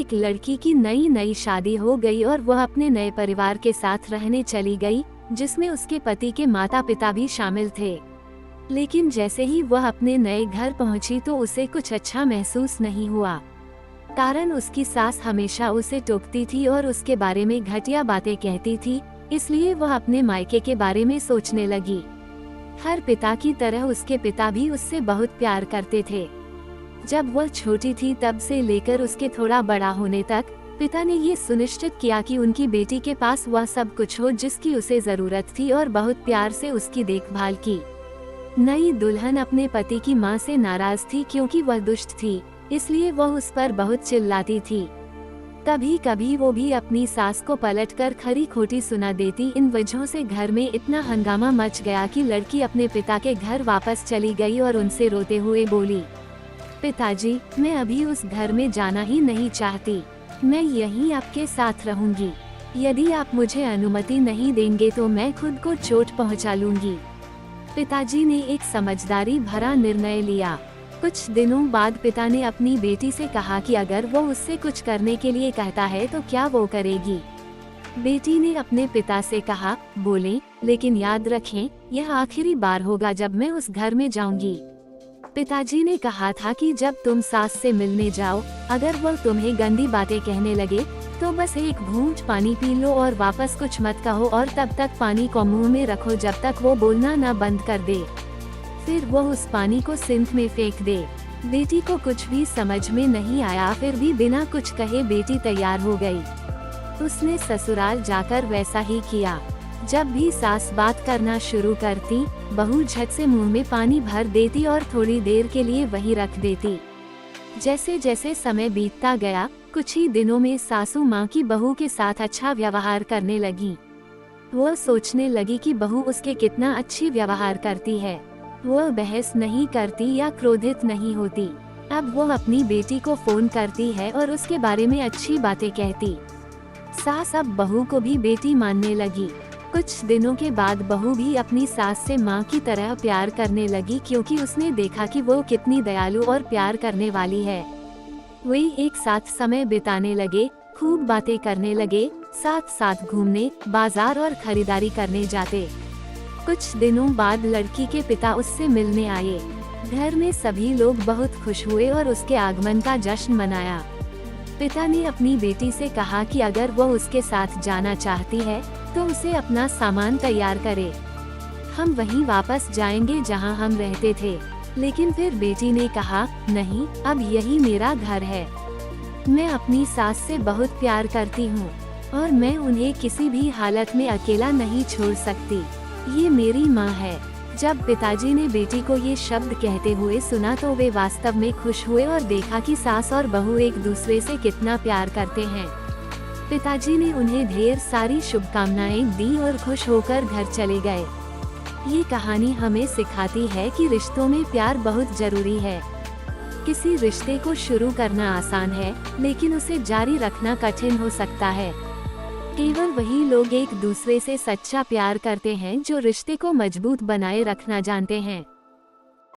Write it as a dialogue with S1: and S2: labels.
S1: एक लड़की की नई नई शादी हो गई और वह अपने नए परिवार के साथ रहने चली गई, जिसमें उसके पति के माता पिता भी शामिल थे। लेकिन जैसे ही वह अपने नए घर पहुंची तो उसे कुछ अच्छा महसूस नहीं हुआ, कारण उसकी सास हमेशा उसे टोकती थी और उसके बारे में घटिया बातें कहती थी। इसलिए वह अपने मायके के बारे में सोचने लगी। हर पिता की तरह उसके पिता भी उससे बहुत प्यार करते थे। जब वह छोटी थी तब से लेकर उसके थोड़ा बड़ा होने तक पिता ने ये सुनिश्चित किया कि उनकी बेटी के पास वह सब कुछ हो जिसकी उसे जरूरत थी, और बहुत प्यार से उसकी देखभाल की। नई दुल्हन अपने पति की मां से नाराज थी क्योंकि वह दुष्ट थी, इसलिए वह उस पर बहुत चिल्लाती थी। कभी कभी वो भी अपनी सास को पलटकर खरी खोटी सुना देती। इन वजहों से घर में इतना हंगामा मच गया कि लड़की अपने पिता के घर वापस चली गई और उनसे रोते हुए बोली, पिताजी, मैं अभी उस घर में जाना ही नहीं चाहती। मैं यहीं आपके साथ रहूंगी। यदि आप मुझे अनुमति नहीं देंगे तो मैं खुद को चोट पहुंचा लूंगी। पिताजी ने एक समझदारी भरा निर्णय लिया। कुछ दिनों बाद पिता ने अपनी बेटी से कहा कि अगर वो उससे कुछ करने के लिए कहता है तो क्या वो करेगी। बेटी ने अपने पिता से कहा, बोले, लेकिन याद रखें, यह आखिरी बार होगा जब मैं उस घर में जाऊंगी। पिताजी ने कहा था कि जब तुम सास से मिलने जाओ, अगर वो तुम्हें गंदी बातें कहने लगे तो बस एक घूंट पानी पी लो और वापस कुछ मत कहो, और तब तक पानी को मुंह में रखो जब तक वो बोलना न बंद कर दे। फिर वो उस पानी को सिंक में फेंक दे। बेटी को कुछ भी समझ में नहीं आया, फिर भी बिना कुछ कहे बेटी तैयार हो गई। उसने ससुराल जाकर वैसा ही किया। जब भी सास बात करना शुरू करती, बहू झट से मुंह में पानी भर देती और थोड़ी देर के लिए वही रख देती। जैसे जैसे समय बीतता गया, कुछ ही दिनों में सासू माँ की बहू के साथ अच्छा व्यवहार करने लगी। वह सोचने लगी कि बहू उसके कितना अच्छी व्यवहार करती है। वह बहस नहीं करती या क्रोधित नहीं होती। अब वो अपनी बेटी को फोन करती है और उसके बारे में अच्छी बातें कहती। सास अब बहू को भी बेटी मानने लगी। कुछ दिनों के बाद बहू भी अपनी सास से माँ की तरह प्यार करने लगी, क्योंकि उसने देखा कि वो कितनी दयालु और प्यार करने वाली है। वे एक साथ समय बिताने लगे, खूब बातें करने लगे, साथ साथ घूमने, बाजार और खरीदारी करने जाते। कुछ दिनों बाद लड़की के पिता उससे मिलने आए। घर में सभी लोग बहुत खुश हुए और उसके आगमन का जश्न मनाया। पिता ने अपनी बेटी से कहा कि अगर वो उसके साथ जाना चाहती है तो उसे अपना सामान तैयार करे। हम वहीं वापस जाएंगे जहां हम रहते थे। लेकिन फिर बेटी ने कहा, नहीं, अब यही मेरा घर है। मैं अपनी सास से बहुत प्यार करती हूँ और मैं उन्हें किसी भी हालत में अकेला नहीं छोड़ सकती। ये मेरी माँ है। जब पिताजी ने बेटी को ये शब्द कहते हुए सुना तो वे वास्तव में खुश हुए और देखा कि सास और बहू एक दूसरे से कितना प्यार करते हैं। पिताजी ने उन्हें ढेर सारी शुभकामनाएं दी और खुश होकर घर चले गए। ये कहानी हमें सिखाती है कि रिश्तों में प्यार बहुत जरूरी है। किसी रिश्ते को शुरू करना आसान है, लेकिन उसे जारी रखना कठिन हो सकता है। केवल वही लोग एक दूसरे से सच्चा प्यार करते हैं जो रिश्ते को मजबूत बनाए रखना जानते हैं।